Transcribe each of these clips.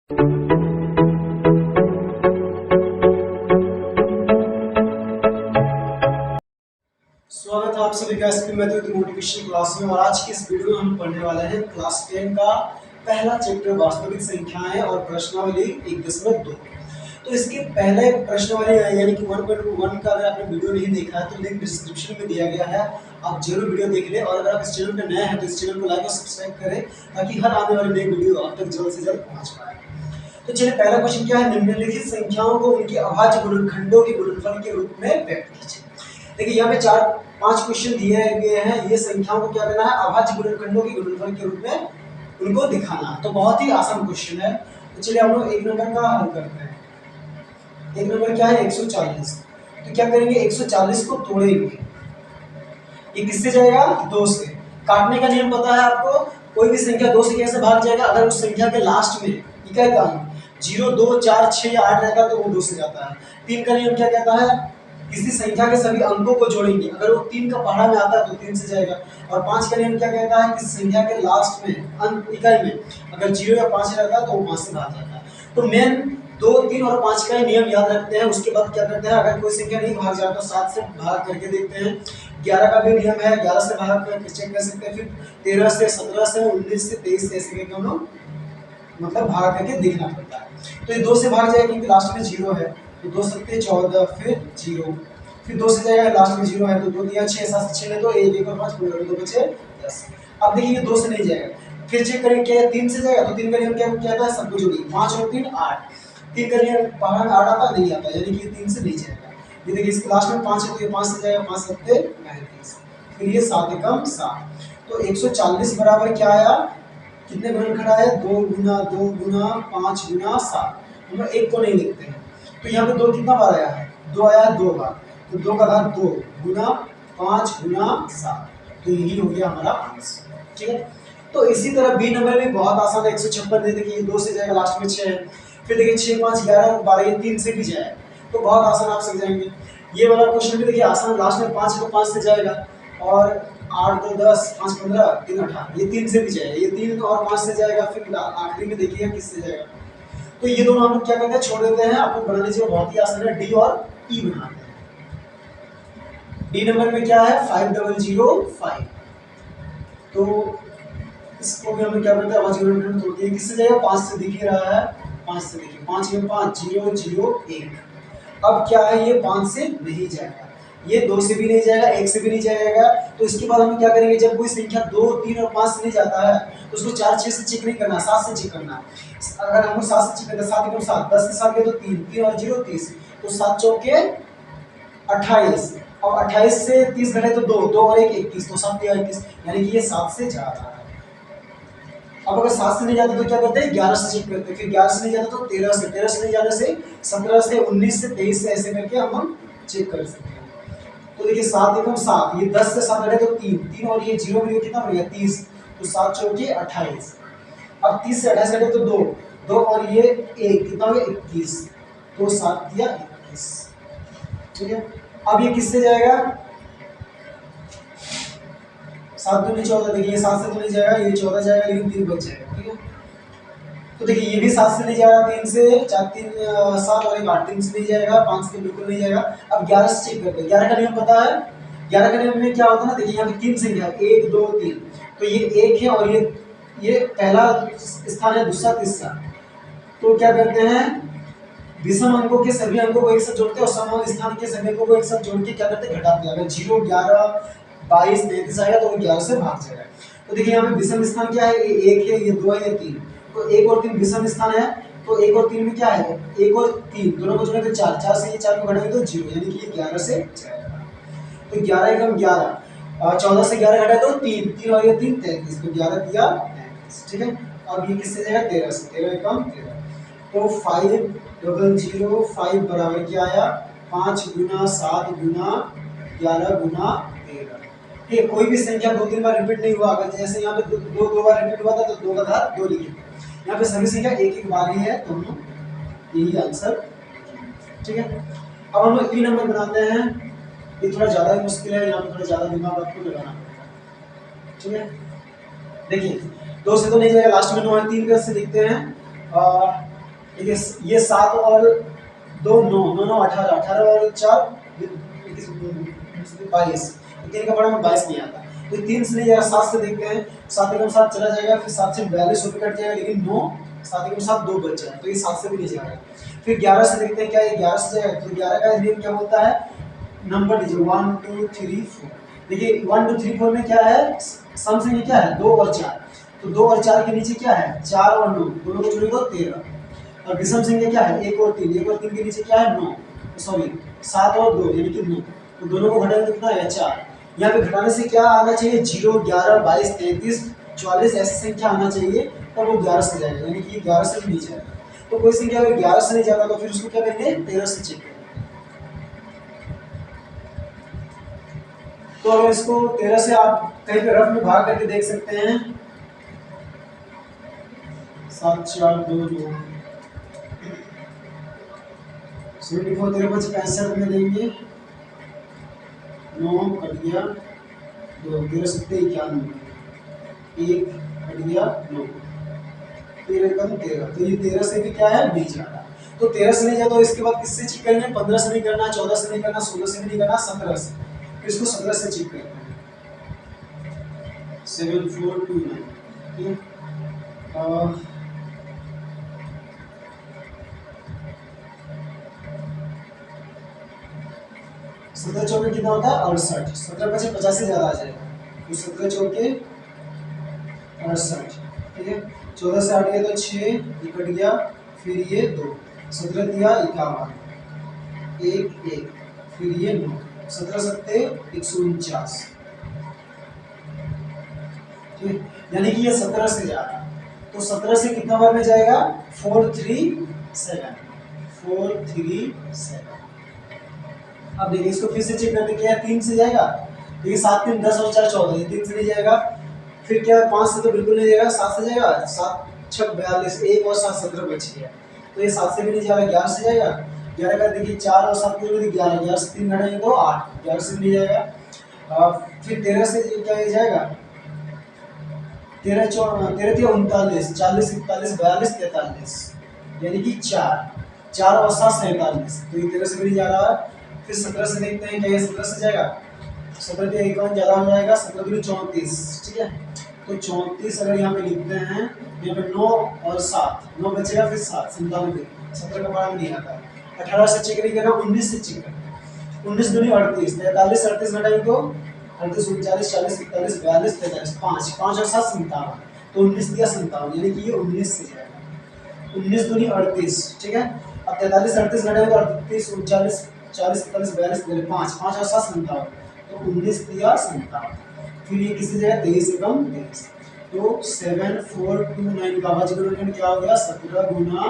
स्वागत है आप सभी का एसपी मैथमेटिक्स मोटिवेशन क्लास में। और आज की इस वीडियो में हम पढ़ने वाले हैं क्लास 10 का पहला चैप्टर वास्तविक संख्याएं और प्रश्नावली 1.2। तो इसके पहले प्रश्नावली यानी कि 1.1 का अगर आपने वीडियो नहीं देखा है तो लिंक डिस्क्रिप्शन में दिया गया है, आप जरूर वीडियो देख लें। और अगर आप इस चैनल पर नए हैं तो इस चैनल को लाइक और सब्सक्राइब करें ताकि हर आने वाली नई वीडियो आप तक जल्द से जल्द पहुँच पाए। तो चलिए, पहला क्वेश्चन क्या है, निम्नलिखित संख्याओं को उनके अभाज्य गुणनखंडों के गुणनफल के रूप में व्यक्त कीजिए। देखिए यहाँ पे 4-5 क्वेश्चन दिए गए हैं, ये संख्याओं को क्या करना है, अभाज्य गुणनखंडों के गुणनफल के रूप में उनको दिखाना है। तो बहुत ही आसान क्वेश्चन है। तो चलिए हम लोग एक नंबर का हल करते हैं। एक नंबर क्या है, 140। तो क्या करेंगे, 140 को तोड़ेंगे। ये किससे जाएगा, 2 से। काटने का नियम पता है आपको, कोई भी संख्या 2 से कैसे भाग जाएगा, अगर उस संख्या के लास्ट में इकाई का 0, 2, 4, 6 या 8 रहेगा तो वो 2 से जाता है। 3 का नियम क्या कहता है, किसी संख्या के सभी अंकों को जोड़ेंगे, अगर वो 3 का पहाड़ा में आता है तो 3 से जाएगा। और 5 का नियम क्या कहता है, किसी संख्या के लास्ट में अंक इकाई में अगर 0 या 5 रहता है तो वो 5 से भाग जाता है। तो मेन 2, 3 और 5 का नियम याद रखते हैं। उसके बाद क्या करते हैं, अगर कोई संख्या नहीं भाग जाता तो 7 से भाग करके देखते हैं। 11 का भी नियम है, 11 से भाग करके चेक कर सकते हैं। फिर 13 से, 17 से, 19 से, 23 से, ऐसे करके हम लोग मतलब भाग करके देखना पड़ता है। तो ये 2 से भाग जाएगा क्योंकि लास्ट में 0 है, तो 2 सत्ते 14, फिर 0, फिर 2 से जाएगा, लास्ट में 0 है तो 2 दिया 6, 7 से 6 ले तो 1, 1 और 5 पूरे 2 बचे 10। अब देखिए ये 2 से नहीं जाएगा, फिर चेक करेंगे क्या 3 से जाएगा। तो 3 का नियम क्या कहता है, सबको जोड़िए, 5 और 3 8। 3 का नियम पहाड़ में 8 आता नहीं आता, यानी कि 3 से नहीं जाएगा। ये देखिए इसके लास्ट में 5 है तो ये 5 से जाएगा, 5 सत्ते 35, फिर ये 7 एकम 7। तो 140 बराबर क्या आया, कितने गुणनखंड आए, 2 गुना 2 गुना 5 गुना 7। हम लोग 1 को नहीं लिखते हैं, तो यहाँ पे 2 कितना बार आया है, 2 आया है 2 बार। तो 2 का घात 2 गुना 5 गुना 7, तो यही हो गया हमारा आंसर। ठीक है, तो इसी तरह बी नंबर में बहुत आसान है। 156 दे देखिए 2 से जाएगा, लास्ट में 6 है। फिर देखिए 6, 5, 11, 12, ये 3 से भी जाए तो बहुत आसान आप समझ जाएंगे। ये वाला क्वेश्चन भी देखिए आसान, लास्ट में 5 है तो 5 से जाएगा। और 8, 2, 10, 5, 15, 3, 18, ये 3 से भी जाएगा, ये 3 और 5 से जाएगा। फिर आखिरी में देखिए किससे जाएगा। तो ये दोनों हम लोग क्या करते हैं, छोड़ देते हैं। आपको बना लीजिए, बहुत ही आसान है, डी और ई बनाते हैं। डी नंबर में क्या है, 5005। तो इसको भी हमें क्या करते हैं, अभाज्य गुणनखंड तोड़ते हैं। किससे जाएगा, 5 से दिख ही रहा है, 5 से देखिए, 5 में 5 0 0 1। अब क्या है, ये 5 से नहीं जाएगा, ये 2 से भी नहीं जाएगा, 1 से भी नहीं जाएगा। तो इसके बाद हम क्या करेंगे, जब कोई संख्या 2, 3 और 5 से नहीं जाता है तो उसको 4, 6 से चेक नहीं करना, 7 से चेक करना। अगर हमको 7 से चेक करना, 7 एकम 7, 10 से 7 गए तो 3, 3 और 0 30, तो 7 चौके 28। अब 28 से 30 घटे तो 2, 2 और 1 21, तो 7 21, यानी कि ये 7 से जा रहा है। अब अगर 7 से नहीं जाता तो क्या करते हैं, 11 से चेक करते हैं। फिर 11 से नहीं जाता तो 13 से, 13 से नहीं जाने से 17 से, 19 से, 23 से, ऐसे करके हम चेक कर सकते हैं। तो देखिए 7 एकम 7, ये 10 से 7 घटे तो 3, 3 और ये 0 में कितना बन गया 30, तो 7 चौके 28। अब 30 से 28 घटे तो 2, 2 और ये 1 कितना हो गया 21, तो 7 दिया 21। ठीक है, अब ये किससे जाएगा, 7 दूनी 14, देखिए ये 7 से तो नहीं जाएगा, ये 14 जाएगा, लेकिन 3 बच जाएगा। ठीक है, तो देखिए ये भी 7 से नहीं जाएगा, 3 से 4, 3 7 और 1 8, 3 से नहीं जाएगा, 5 से बिल्कुल नहीं जाएगा। अब 11 से चेक करते हैं। 11 का नियम पता है, 11 का नियम में क्या होता है ना, देखिए यहाँ पे 3 संख्या 1 2 3, तो ये 1 है और ये पहला स्थान है, दूसरा तीसरा। तो क्या करते हैं, विषम अंकों के सभी अंकों को एक साथ जोड़ते हैं और सम स्थान के सभी अंकों को एक साथ जोड़ के क्या करते हैं, घटाते हैं। अगर 0 11 22 33 आएगा तो वो 11 से भाग जाएगा। तो देखिए यहाँ पे विषम स्थान क्या है, ये 1 है, ये 2 है, ये 3, तो 1 और 3 विषम स्थान है। तो 1 और 3 में क्या है, 1 और 3 दोनों को जोड़े तो 4, 4 से ये 4 को घटाएंगे तो 0, यानी कि ये 11 से जाएगा। तो 11 एकम 11, 14 से 11 घटाए तो 3, 3 और ये 3 33, तो 11 दिया 33। ठीक है, अब ये किससे जाएगा, 13 से, 13 एकम 13। तो 5005 बराबर क्या आया, 5 गुना 7 गुना 11 गुना 13। ठीक है, कोई भी संख्या 2-3 बार रिपीट नहीं हुआ, अगर जैसे यहाँ पे 2 बार रिपीट हुआ था तो 2 का घात 2 लिखे। यहाँ पे सभी संख्या एक एक बार ही है, तो हम यही आंसर। ठीक है, अब हम लोग ई नंबर बनाते हैं। ये थोड़ा ज्यादा ही मुश्किल है, यहाँ पे थोड़ा ज्यादा दिमाग आपको लगाना पड़ेगा। ठीक है, देखिए 2 से तो नहीं जाएगा, लास्ट में 9 है, 3 से देखते हैं। ठीक है, ये 7 और 2 9, 9 9 18, 18 और 4 22, तीन का बड़ा में 22 नहीं आता, तो 3 से नहीं जाएगा, 7 से देखते हैं, 7 एकम 7 चला जाएगा, फिर 7 से 42 रुपये कट जाएगा, लेकिन 9 7 एकम 7 2 बच जाएगा, तो ये 7 से भी नहीं जाएगा। फिर 11 से देखते हैं, क्या ये 11 से जाएगा, तो 11 का नियम क्या होता है, नंबर दीजिए 1 2 3 4, देखिए 1 2 3 4 में क्या है, सम से क्या है 2 और 4, तो 2 और 4 के नीचे क्या है 4 और 9, दोनों को जोड़ेगा 13, और विषम संख्या क्या है 1 और 3, 1 और 3 के नीचे क्या है 9, सॉरी 7 और 2 यानी कि 9, तो दोनों को घटाएंगे कितना है 4। यहाँ पे घटाने से क्या आना चाहिए 0 11 22 33 44 ऐसी संख्या आना चाहिए, और वो 11 से जाएगा, यानी कि 11 से भी नहीं जाएगा। तो कोई संख्या अगर 11 से नहीं जाता तो फिर उसको क्या करेंगे 13 से चेक करेंगे। तो अगर इसको 13 से आप कहीं पे रफ में भाग करके देख सकते हैं, 7 4 2 9 74, 13 5 65 में देंगे, 9 कट गया 2, 13 7 91, 1 कट गया 9, 13 कम 13, तो ये 13 से भी क्या है नहीं जाता। तो 13 से नहीं जाता तो इसके बाद किससे चेक करेंगे, 15 से नहीं करना, 14 से नहीं करना, 16 से भी नहीं करना, 17 से, तो इसको 17 से चेक करते हैं, 7429, ठीक है। 17 चौके कितना होता है 68, 17 पचे 50 से ज्यादा आ जाएगा, तो 17 चौके 68, ठीक है। 14 से 8 गया तो 6, ये कट गया, फिर ये 2, 17 दिया 51, 1 1, फिर ये 9, 17 सत्ते 149, ठीक है, यानी कि ये 17 से जा रहा है, तो 17 से कितना बार में जाएगा 437, 437। अब देखिए इसको फिर से चेक करते क्या है 3 से जाएगा, देखिए 7 3 10 और 4 14, ये 3 से नहीं जाएगा, फिर क्या 5 से तो बिल्कुल नहीं जाएगा, 7 से जाएगा, 7 6 42, 1 और 7 17 बच गया, तो ये 7 से भी नहीं जाएगा, 11 से जाएगा, 11 का देखिए 4 और 7 को 11, 11 से 3 घटाएंगे तो 8, 11 से भी नहीं जाएगा। फिर 13 से क्या ये जाएगा, 13 13 39, 40 41 42 43, यानी कि 4 और 7 47, तो ये 13 से भी नहीं जा रहा है। फिर 17 से देखते हैं क्या ये 17 से जाएगा, 17 के एक ज्यादा हो जाएगा, 17 दूनी 34, ठीक है, तो 34 अगर यहाँ पे लिखते हैं, यहाँ पे 9 और 7, 9 बचेगा, फिर 7 97, 17 का पढ़ा नहीं आता, 18 से चेक नहीं करना, 19 से चेक करना, 19 दूनी 38, 43 38 घटाएंगे तो 38 39 40 41 42 43, 5 5 और 7 57, तो 19 दिया 57, यानी कि ये 19 से जाएगा, 19 दूनी 38, ठीक है। अब 43 38 घटाएंगे तो 38 39 40 41 42 5 5 और 7 57, तो 19 दिया 57, फिर ये किसी जगह 23 से कम 23, तो 7429 का भाज्य क्या हो गया 17 गुना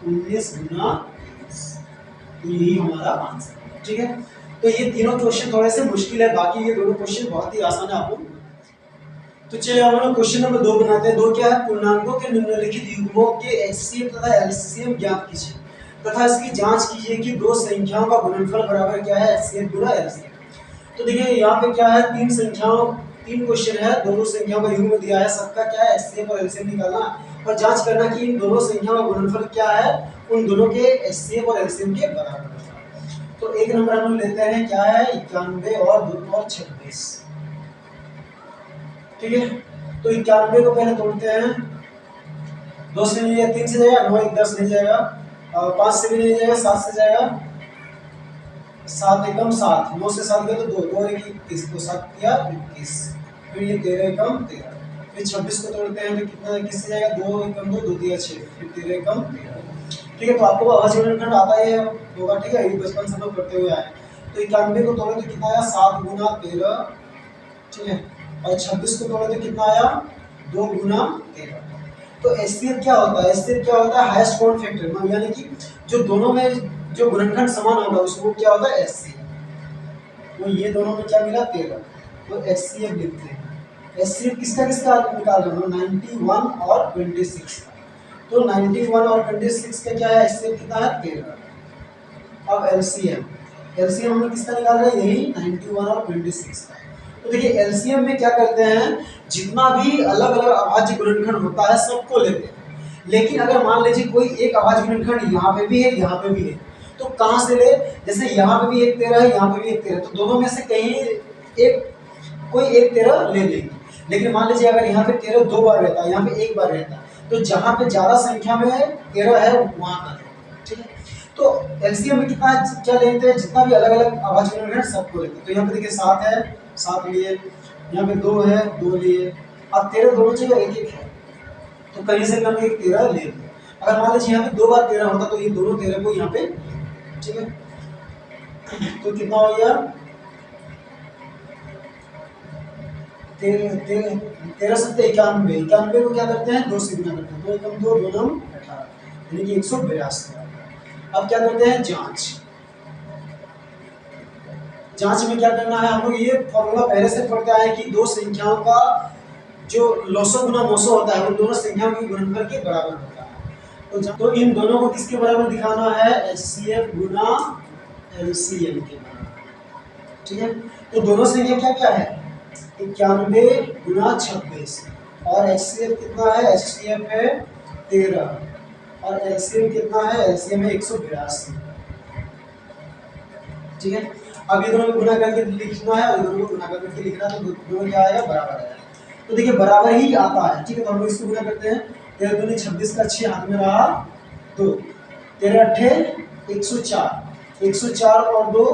19 गुना 23, तो यही हमारा आंसर है, ठीक है। तो ये तीनों क्वेश्चन थोड़े से मुश्किल है, बाकी ये दोनों क्वेश्चन बहुत ही आसान है आपको। तो चलिए हम लोग क्वेश्चन नंबर 2 बनाते हैं। 2 क्या है, पूर्णांकों के निम्नलिखित युग्मों के एचसीएफ तथा एलसीएम ज्ञात कीजिए तथा इसकी जांच कीजिए कि दो संख्याओं का गुणनफल बराबर क्या है एचसीएफ गुणा एलसीएम। तो देखिए यहाँ पे क्या है, तीन क्वेश्चन है, दोनों संख्याओं का युग्म दिया है, सबका क्या है एचसीएफ और एलसीएम निकालना और जांच करना कि इन दोनों संख्याओं का गुणनफल क्या है उन दोनों के एचसीएफ और एलसीएम के बराबर। तो एक नंबर हम लेते हैं, क्या है 91 और 2 और 26, ठीक है। तो 91 को पहले तोड़ते हैं, 2 से नहीं जाएगा, 3 से जाएगा, 9 1 10 नहीं जाएगा, 5 से भी नहीं जाएगा, 7 से जाएगा, 7 एकम 7, 9 से 7 गया तो 2 2 और 1 21, तो 7 किया 21, फिर ये 13 एकम 13, फिर 26 को तोड़ते हैं तो कितना किससे जाएगा 2 एकम 2 2 3 6, फिर 13 एकम 13, ठीक है। तो आपको अभाज्य गुणनखंड आता है होगा, ठीक है, ये बचपन से लोग करते हुए आए। तो 91 को तोड़े तो कितना आया 7 गुना 13, ठीक है, और 26 को तोड़े तो कितना आया 2 गुना 13। तो एचसीएफ क्या होता है, एचसीएफ क्या होता है हाईएस्ट कॉमन फैक्टर, यानी कि जो दोनों में जो गुणनखंड समान होगा उसको क्या होता है एचसीएफ। तो ये दोनों में क्या मिला 13, तो एचसीएफ लिखते हैं। एचसीएफ किसका किसका निकाल रहे हो 91 और 26 का, तो 91 और 26 का क्या है एचसीएफ कितना है 13। अब एलसीएम, एलसीएम हम लोग किसका निकाल रहे हैं यही 91 और 26 का। तो देखिए एलसीएम में क्या करते हैं, जितना भी अलग अलग अभाज्य गुणनखंड होता है सबको लेते हैं, लेकिन अगर मान लीजिए कोई एक अभाज्य गुणनखंड यहाँ पे भी है, यहाँ पे भी है, तो कहाँ से ले? जैसे यहाँ पे भी एक 13 है, यहाँ पे भी एक 13, तो दोनों में से कहीं एक कोई एक 13 ले लेंगे। लेकिन मान लीजिए अगर यहाँ पे 13 दो बार रहता है, यहाँ पे एक बार रहता है, तो जहाँ पे ज्यादा संख्या में 13 है वहां का लेंगे, ठीक है। तो एलसीएम में कितना क्या लेते हैं? जितना भी अलग अलग अभाज्य गुणनखंड है सबको लेते हैं। तो यहाँ पे देखिए 7 है, 7 लिए, यहाँ पे 2 है, 2 लिए। अब 13 दोनों जगह एक एक है, तो कहीं से हमने एक 13 ले लिया। अगर मान लीजिए यहाँ पे दो बार 13 होता तो ये दोनों 13 को यहाँ पे, ठीक है, तो कितना हो गया? 13 सत्ते 91, 91 को क्या करते हैं? 2 से गुना करते हैं, 2 एकम 2, 2 नम 18, यानी कि 182। अब क्या करते हैं? जांच। जांच में क्या करना है? हम लोग ये फॉर्मूला पहले से पढ़ते आए हैं कि दो संख्याओं का जो लॉसो गुना मोसो होता है, उन दोनों संख्याओं के गुणनफल के बराबर होता है। तो इन दोनों को किसके बराबर दिखाना है? HCF गुना LCM के बराबर, ठीक है। तो दोनों संख्या क्या क्या है? 91 गुना 26, और HCF कितना है? HCF है 13, और LCM कितना है? LCM है 182, ठीक है। अब ये दोनों को गुना करके लिखना है और दोनों को गुना करके लिखना है, तो दोनों क्या आएगा? बराबर आएगा। तो देखिए बराबर ही आता है, ठीक है। तो हम लोग इसको गुना करते हैं। 13 दूनी 26 का 6 हाथ में रहा 2, 13 अट्ठे 104, 104 और 2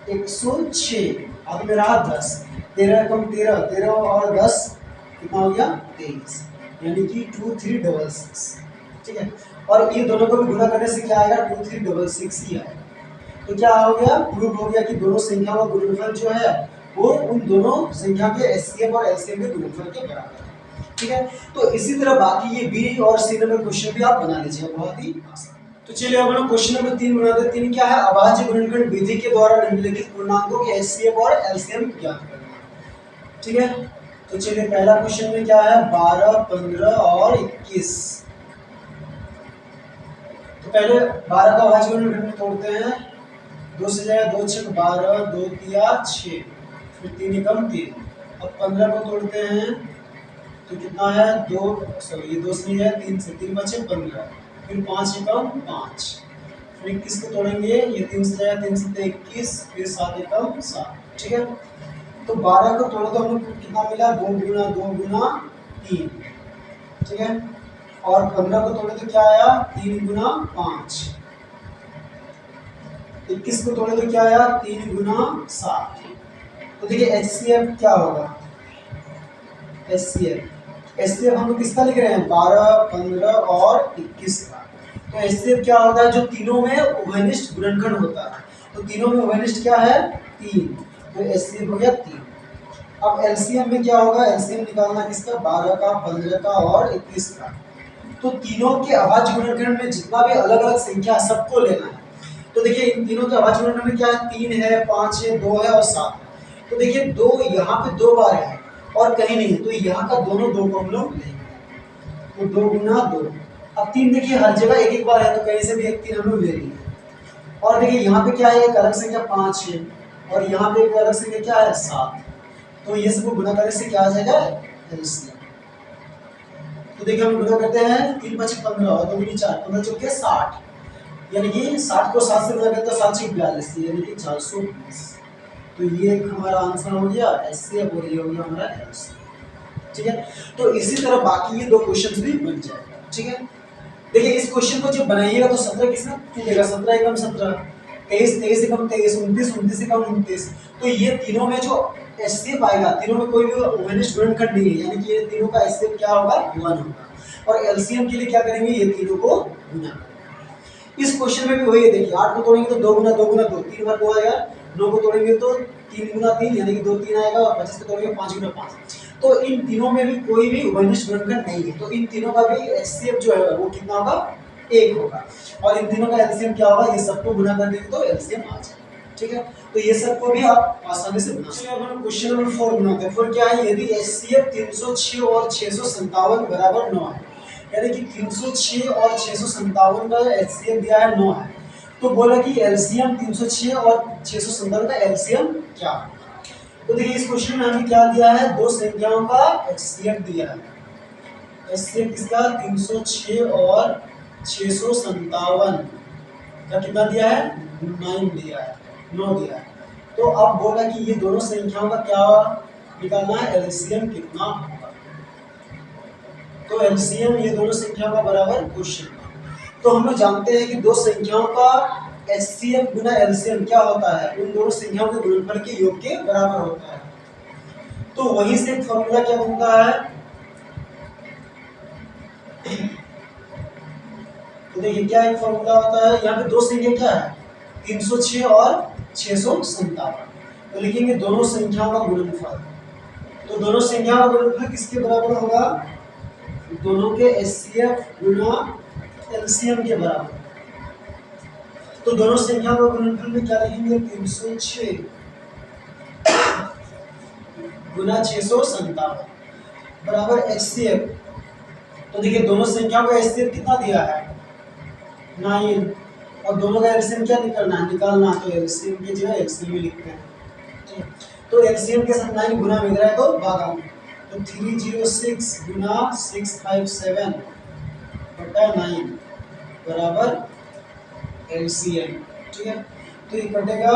106, हाथ में रहा 10, 13 कम 13, 13 और 10 कितना हो गया? 23, यानी कि 2366, ठीक है। और ये दोनों को भी गुना करने से क्या आएगा? 2366 ही आएगा। तो क्या हो गया? प्रूव हो गया कि दोनों संख्याओं का गुणनफल जो है वो उन दोनों संख्या के एचसीएफ और एलसीएम के गुणनफल के बराबर है, ठीक है। तो इसी तरह बाकी ये बी और सी नंबर क्वेश्चन भी आप बना लीजिए, बहुत ही आसान। तो चलिए अब हम क्वेश्चन नंबर 3 बनाते हैं। 3 क्या है? अभाज्य गुणनखंड विधि के द्वारा निम्नलिखित पूर्णांकों के एचसीएफ और एलसीएम ज्ञात करना, ठीक है। तो चलिए पहला क्वेश्चन में क्या है? 12, 15 और 21। तो पहले 12 का अभाज्य गुणनखंड तोड़ते हैं। 2 से जाएगा 2 6 12, 2 तिया 6, फिर 3 एकम 3। अब 15 को तोड़ते हैं तो कितना है? 2, सॉरी ये 2 से है, 3 से 3 बचे 15, फिर 5 एकम 5, फिर 21 को तोड़ेंगे, ये 3 से जाएगा 3 से 21, फिर 7 एकम 7, ठीक है। तो 12 को तोड़े तो हमें कितना मिला? 2 गुना 2 गुना 3, ठीक है। और 15 को तोड़े तो क्या आया? 3 गुना 5। 21 को तोड़े तो क्या आया? 3 गुना 7। तो देखिए HCF क्या होगा? HCF हम लोग किसका लिख रहे हैं? 12, 15 और 21 का। तो HCF क्या होता है? जो तीनों में उभयनिष्ठ गुणनखंड होता है। तो तीनों में उभयनिष्ठ क्या है? 3, तो HCF हो गया 3। अब LCM में क्या होगा? LCM निकालना किसका? 12 का, 15 का और 21 का। तो तीनों के अभाज्य गुणनखंड में जितना भी अलग अलग संख्या है सबको लेना है। तो देखिए इन तीनों के अभाज्य गुणनखंड में क्या है? 3 है, 5 है, 2 है और 7 है। तो देखिए 2 यहाँ पे 2 बार है और कहीं नहीं है, तो यहाँ का दोनों 2 को हम लोग लेंगे, तो 2 गुना 2। अब 3 देखिए हर जगह एक एक बार है, तो कहीं से भी एक 3 हम लोग ले लेंगे। और देखिए यहाँ पे क्या है? एक अलग संख्या 5 है, और यहाँ पे एक अलग संख्या क्या है? 7। तो ये सबको गुना करने से क्या आ जाएगा? एलसीएम। तो देखिए हम गुना करते हैं, 3 5 15 और 2 गुनी 4, 15 चौके 60, यानी कि 60 को 7 से गुना करते हैं 7 6 42, यानी कि 420। तो ये हमारा आंसर हो गया एचसीएफ और ये हो गया हमारा एलसीएम, ठीक है। तो इसी तरह बाकी ये 2 क्वेश्चंस भी बन जाएगा, ठीक है। देखिए इस क्वेश्चन को जब बनाइएगा तो 17 किसने मिलेगा? 17 एकम 17, 23 23 एकम 23, 29 29 एकम 29। तो ये तीनों में जो एचसीएफ आएगा, तीनों में कोई भी उभयनिष्ठ गुणनखंड नहीं है, यानी कि ये तीनों का एचसीएफ क्या होगा? 1 होगा। और एलसीएम के लिए क्या करेंगे? ये तीनों को गुना। इस क्वेश्चन में भी वही है, देखिए 8 को तोड़ेंगे तो 2 गुना 2 गुना 2, 3 बार 2 आएगा। 9 को तोड़ेंगे तो 3 गुना 3, यानी कि 2 3 आएगा, और 25 को तोड़ेंगे 5 गुना 5। तो इन तीनों में भी कोई भी उभयनिष्ठ गुणनखंड नहीं है, तो इन तीनों का भी एचसीएफ जो है वो कितना होगा? 1 होगा। और इन तीनों का एलसीएम क्या होगा? ये सबको गुना कर देंगे तो एलसीएम आ जाएगा, ठीक है। तो ये सबको भी आप आसानी से बना सकते हैं। अब हम क्वेश्चन नंबर 4 बनाते हैं। 4 क्या है? यदि एचसीएफ 306 और 657 बराबर 9 है, यानी कि 306 और 657 का एचसीएफ दिया है 9 है, तो बोला कि एलसीएम 306 और 657 का एलसीएम क्या है? तो देखिए इस क्वेश्चन में हमें क्या दिया है? 2 संख्याओं का एचसीएफ दिया है। एचसीएफ किसका 306 और 657 का कितना दिया है 9 दिया है 9 दिया है। तो अब बोला कि ये दोनों संख्याओं का क्या निकालना है एलसीएम कितना होगा। तो एलसीएम ये दोनों संख्याओं का बराबर क्वेश्चन। तो हम लोग जानते हैं कि दो संख्याओं का एचसीएफ गुना एलसीएम क्या होता है उन दोनों संख्याओं के गुणनफल के योग के बराबर होता है। तो वहीं से एक फॉर्मूला क्या बनता है तो देखिए क्या एक फॉर्मूला होता है यहाँ पे दो संख्या क्या है 306 और 657। तो लिखेंगे दोनों संख्याओं का गुणनफल। तो दोनों संख्याओं का गुणनफल किसके बराबर होगा दोनों के एचसीएफ गुना एलसीएम के बराबर। तो दोनों संख्याओं का गुणनफल में क्या लिखेंगे 306 गुना 657 बराबर एचसीएफ। तो देखिए दोनों संख्याओं का एचसीएफ कितना दिया है 9 और दोनों का एलसीएम क्या निकालना तो एलसीएम की जगह एलसीएम लिखते हैं। तो एलसीएम के साथ 9 गुना मिल रहा है तो भागा में तो 306 गुना 657 बटा 9 बराबर एलसीएम। ठीक है तो ये कटेगा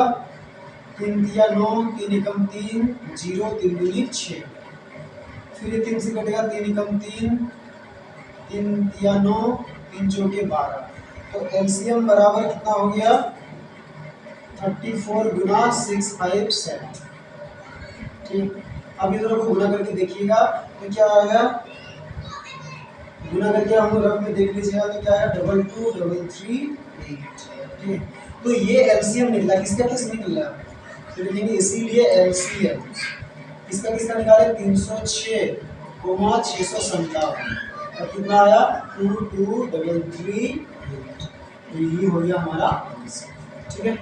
3 तिया 9 3 एकम 3 0 3 दूनी 6 फिर ये 3 से कटेगा 3 एकम 3 3 तिया 9 3 चौके 12। तो एलसीएम बराबर कितना हो गया 34 गुना 657। ठीक अब ये दोनों को गुना करके देखिएगा तो क्या आएगा गुना करके हम रफ में देख लीजिएगा तो क्या है 2233 ठीक। तो ये एलसीएम निकला किसका किस निकला तो लिखेंगे इसीलिए एलसीएम किसका निकाले 306 कोमा 657 और कितना आया 2233। तो ये हो गया हमारा आंसर। ठीक है।